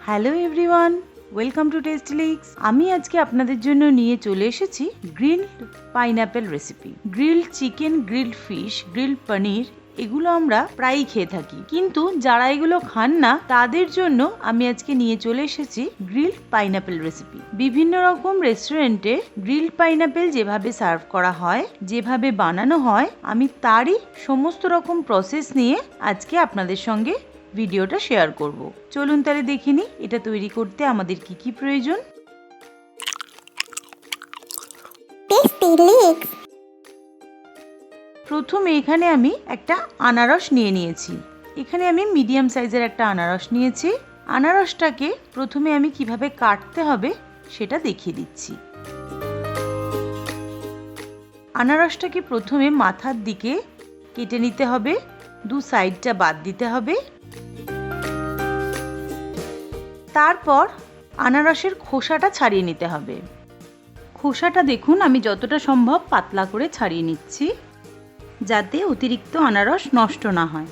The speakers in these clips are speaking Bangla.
Hello everyone, welcome to tasty licks. আমি আজকে আপনাদের জন্য নিয়ে চলে এসেছি grilled pineapple recipe. Grilled chicken, grilled fish, grilled paneer এগুলো আমরা প্রায়ই খেয়ে থাকি, কিন্তু যারা এগুলো খান না তাদের জন্য আমি আজকে নিয়ে চলে এসেছি গ্রিলড পাইনঅ্যাপেল রেসিপি। বিভিন্ন রকম রেস্টুরেন্টে গ্রিলড পাইনঅ্যাপেল যেভাবে সার্ভ করা হয়, যেভাবে বানানো হয়, আমি তারই সমস্ত রকম প্রসেস নিয়ে আজকে আপনাদের সঙ্গে ভিডিওটা শেয়ার করব। চলুন তাহলে দেখে নিই এটা তৈরি করতে আমাদের কি কি প্রয়োজন। প্রথমে এখানে আমি একটা আনারস নিয়ে নিয়েছি। এখানে আমি মিডিয়াম সাইজের একটা আনারস নিয়েছি। আনারসটাকে প্রথমে আমি কিভাবে কাটতে হবে সেটা দেখিয়ে দিচ্ছি। আনারসটাকে প্রথমে মাথার দিকে কেটে নিতে হবে, দু সাইডটা বাদ দিতে হবে। তারপর আনারসের খোসাটা ছাড়িয়ে নিতে হবে। খোসাটা দেখুন আমি যতটা সম্ভব পাতলা করে ছাড়িয়ে নিচ্ছি, যাতে অতিরিক্ত আনারস নষ্ট না হয়।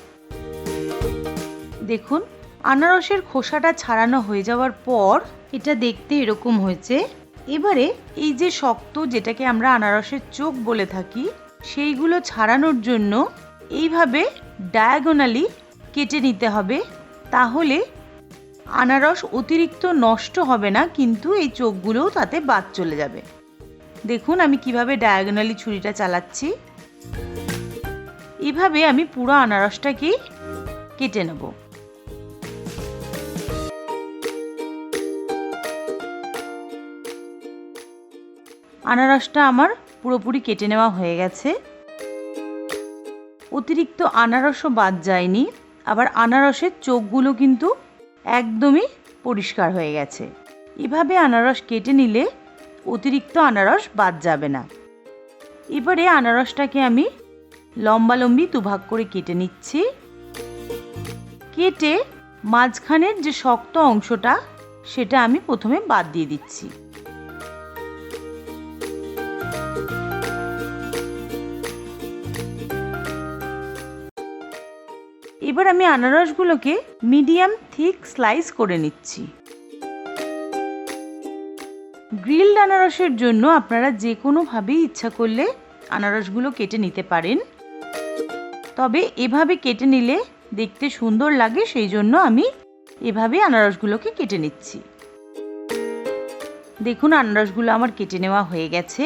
দেখুন আনারসের খোসাটা ছাড়ানো হয়ে যাওয়ার পর এটা দেখতে এরকম হয়েছে। এবারে এই যে শক্ত, যেটাকে আমরা আনারসের চোখ বলে থাকি, সেইগুলো ছাড়ানোর জন্য এইভাবে ডায়াগোনালি কেটে নিতে হবে। তাহলে আনারস অতিরিক্ত নষ্ট হবে না, কিন্তু এই চোখগুলোও তাতে বাদ চলে যাবে। দেখুন আমি কিভাবে ডায়াগোনালি ছুরিটা চালাচ্ছি। এভাবে আমি পুরো আনারসটাকে কেটে নেব। আনারসটা আমার পুরোপুরি কেটে নেওয়া হয়ে গেছে। অতিরিক্ত আনারসও বাদ যায়নি, আবার আনারসের চোখগুলো কিন্তু একদমই পরিষ্কার হয়ে গেছে। এভাবে আনারস কেটে নিলে অতিরিক্ত আনারস বাদ যাবে না। এবারে আনারসটাকে আমি লম্বালম্বি দুভাগ করে কেটে নিচ্ছি। কেটে মাঝখানের যে শক্ত অংশটা সেটা আমি প্রথমে বাদ দিয়ে দিচ্ছি। এবার আমি আনারসগুলোকে মিডিয়াম থিক স্লাইস করে নিচ্ছি। গ্রিলড আনারসের জন্য আপনারা যে কোনোভাবেই ইচ্ছা করলে আনারসগুলো কেটে নিতে পারেন, তবে এভাবে কেটে নিলে দেখতে সুন্দর লাগে, সেই জন্য আমি এভাবে আনারসগুলোকে কেটে নিচ্ছি। দেখুন আনারসগুলো আমার কেটে নেওয়া হয়ে গেছে।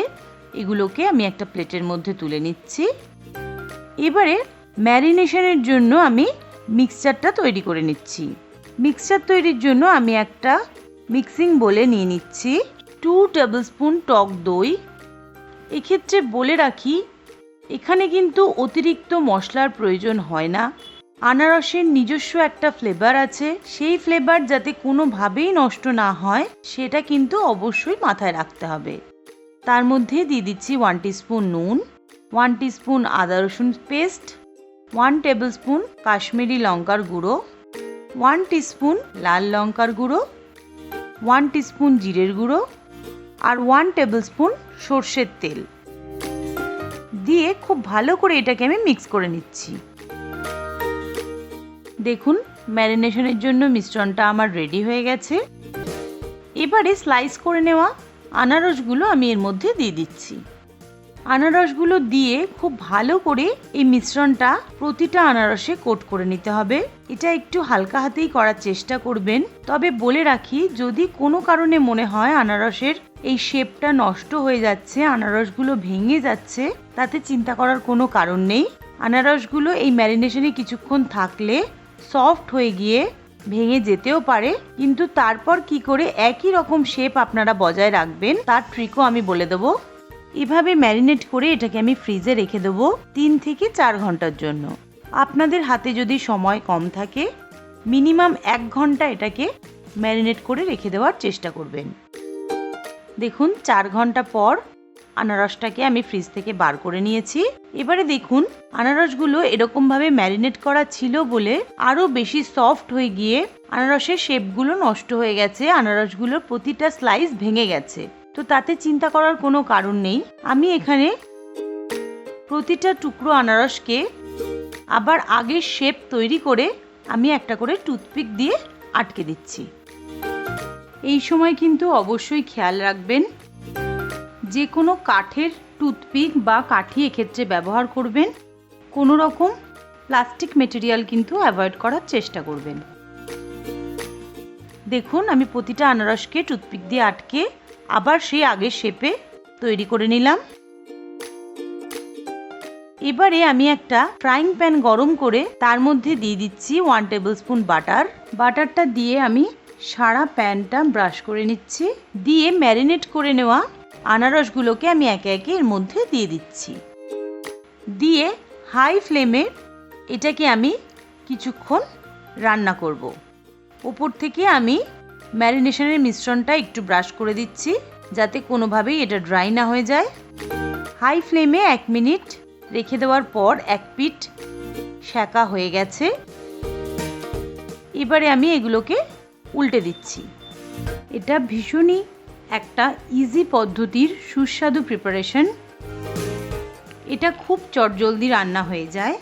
এগুলোকে আমি একটা প্লেটের মধ্যে তুলে নিচ্ছি। এবারে ম্যারিনেশনের জন্য আমি মিক্সচারটা তৈরি করে নিচ্ছি। মিক্সচার তৈরির জন্য আমি একটা মিক্সিং বোলে নিয়ে নিচ্ছি 2 টেবিল স্পুন টক দই। এক্ষেত্রে বলে রাখি, এখানে কিন্তু অতিরিক্ত মশলার প্রয়োজন হয় না। আনারসের নিজস্ব একটা ফ্লেভার আছে, সেই ফ্লেভার যাতে কোনোভাবেই নষ্ট না হয় সেটা কিন্তু অবশ্যই মাথায় রাখতে হবে। তার মধ্যে দিয়ে দিচ্ছি 1 টিস্পুন নুন, 1 টিস্পুন আদা রসুন পেস্ট, 1 টেবিল স্পুন কাশ্মীরি লঙ্কার গুঁড়ো, 1 টিস্পুন লাল লঙ্কার গুঁড়ো, 1 টিস্পুন জিরের গুঁড়ো, আর 1 টেবিল স্পুন সর্ষের তেল দিয়ে খুব ভালো করে এটাকে আমি মিক্স করে নিচ্ছি। দেখুন ম্যারিনেশনের জন্য মিশ্রণটা আমার রেডি হয়ে গেছে। এবারে স্লাইস করে নেওয়া আনারসগুলো আমি এর মধ্যে দিয়ে দিচ্ছি। আনারসগুলো দিয়ে খুব ভালো করে এই মিশ্রণটা প্রতিটা আনারসে কোট করে নিতে হবে। এটা একটু হালকা হাতেই করার চেষ্টা করবেন। তবে বলে রাখি, যদি কোনো কারণে মনে হয় আনারসের এই শেপটা নষ্ট হয়ে যাচ্ছে, আনারসগুলো ভেঙে যাচ্ছে, তাতে চিন্তা করার কোনো কারণ নেই। আনারসগুলো এই ম্যারিনেশনে কিছুক্ষণ থাকলে সফট হয়ে গিয়ে ভেঙে যেতেও পারে, কিন্তু তারপর কি করে একই রকম শেপ আপনারা বজায় রাখবেন তার ট্রিকও আমি বলে দেবো। এভাবে ম্যারিনেট করে এটাকে আমি ফ্রিজে রেখে দেবো 3 থেকে 4 ঘন্টার জন্য। আপনাদের হাতে যদি সময় কম থাকে মিনিমাম 1 ঘন্টা এটাকে ম্যারিনেট করে রেখে দেওয়ার চেষ্টা করবেন। দেখুন 4 ঘন্টা পর আনারসটাকে আমি ফ্রিজ থেকে বার করে নিয়েছি। এবারে দেখুন আনারসগুলো এরকমভাবে ম্যারিনেট করা ছিল বলে আরও বেশি সফট হয়ে গিয়ে আনারসের শেপগুলো নষ্ট হয়ে গেছে, আনারসগুলোর প্রতিটা স্লাইস ভেঙে গেছে। তো তাতে চিন্তা করার কোনো কারণ নেই। আমি এখানে প্রতিটা টুকরো আনারসকে আবার আগের শেপ তৈরি করে আমি একটা করে টুথপিক দিয়ে আটকে দিচ্ছি। এই সময় কিন্তু অবশ্যই খেয়াল রাখবেন, যে কোনো কাঠের টুথপিক বা কাঠি এক্ষেত্রে ব্যবহার করবেন। কোনো রকম প্লাস্টিক মেটেরিয়াল কিন্তু অ্যাভয়েড করার চেষ্টা করবেন। দেখুন আমি প্রতিটা আনারসকে টুথপিক দিয়ে আটকে আবার সেই আগের শেপে তৈরি করে নিলাম। এবারে আমি একটা ফ্রাইং প্যান গরম করে তার মধ্যে দিয়ে দিচ্ছি 1 টেবিলস্পুন বাটার। বাটারটা দিয়ে আমি সারা প্যানটা ব্রাশ করে নিচ্ছি। দিয়ে ম্যারিনেট করে নেওয়া আনারসগুলোকে আমি একে একে এর মধ্যে দিয়ে দিচ্ছি। দিয়ে হাই ফ্লেমে এটাকে আমি কিছুক্ষণ রান্না করব। উপর থেকে আমি ম্যারিনেশনের মিশ্রণটা একটু ব্রাশ করে দিচ্ছি, যাতে কোনোভাবেই এটা ড্রাই না হয়ে যায়। হাই ফ্লেমে 1 মিনিট রেখে দেওয়ার পর এক পিঠ সেঁকা হয়ে গেছে। এবারে আমি এগুলোকে উল্টে দিচ্ছি। এটা ভীষণই একটা ইজি পদ্ধতির সুস্বাদু প্রিপারেশন। এটা খুব চটজলদি রান্না হয়ে যায়।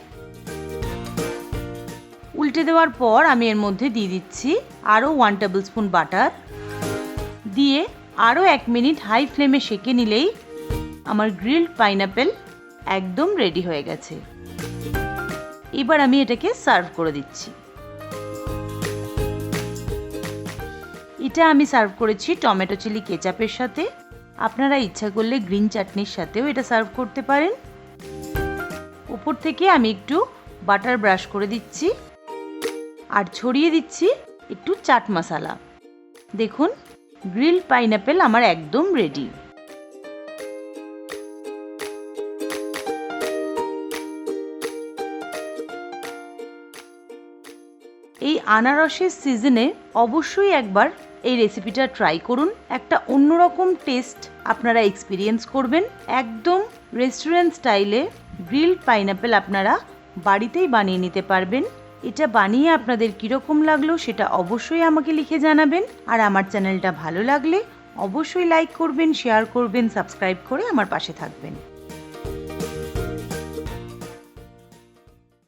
উল্টে দেওয়ার পর আমি এর মধ্যে দিয়ে দিচ্ছি আরও 1 টেবিলস্পুন বাটার। দিয়ে আরও 1 মিনিট হাই ফ্লেমে সেঁকে নিলেই আমার গ্রিলড পাইনাপেল একদম রেডি হয়ে গেছে। এবার আমি এটাকে সার্ভ করে দিচ্ছি। এটা আমি সার্ভ করেছি টমেটো চিলি কেচাপের সাথে। আপনারা ইচ্ছা করলে গ্রিন চাটনির সাথেও এটা সার্ভ করতে পারেন। উপর থেকে আমি একটু বাটার ব্রাশ করে দিচ্ছি আর ছড়িয়ে দিচ্ছি একটু চাট মশলা। দেখুন গ্রিলড পাইনাপেল আমার একদম রেডি। এই আনারসের সিজনে অবশ্যই একবার এই রেসিপিটা ট্রাই করুন। একটা অন্যরকম টেস্ট আপনারা এক্সপিরিয়েন্স করবেন। একদম রেস্টুরেন্ট স্টাইলে গ্রিলড পাইনাপেল আপনারা বাড়িতেই বানিয়ে নিতে পারবেন। এটা বানিয়ে আপনাদের কীরকম লাগলো সেটা অবশ্যই আমাকে লিখে জানাবেন। আর আমার চ্যানেলটা ভালো লাগলে অবশ্যই লাইক করবেন, শেয়ার করবেন, সাবস্ক্রাইব করে আমার পাশে থাকবেন।